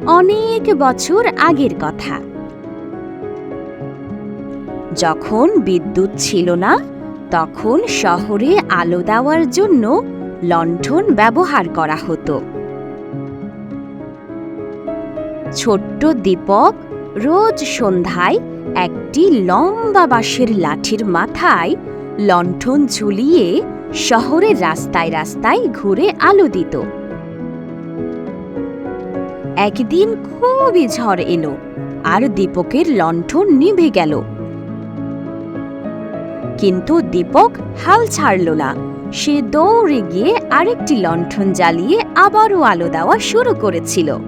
অনেক বছর আগের কথা। যখন বিদ্যুৎ ছিল না, তখন শহরে আলো দেওয়ার জন্য লণ্ঠন ব্যবহার করা হতো। ছোট্ট দীপক রোজ সন্ধ্যায় একটি লম্বা বাঁশের লাঠির মাথায় লণ্ঠন ঝুলিয়ে শহরের রাস্তায় রাস্তায় ঘুরে আলো দিত। একদিন খুবই ঝড় এলো আর দীপকের লণ্ঠন নিভে গেল। কিন্তু দীপক হাল ছাড়ল না। সে দৌড়ে গিয়ে আরেকটি লণ্ঠন জ্বালিয়ে আবারও আলো দেওয়া শুরু করেছিল।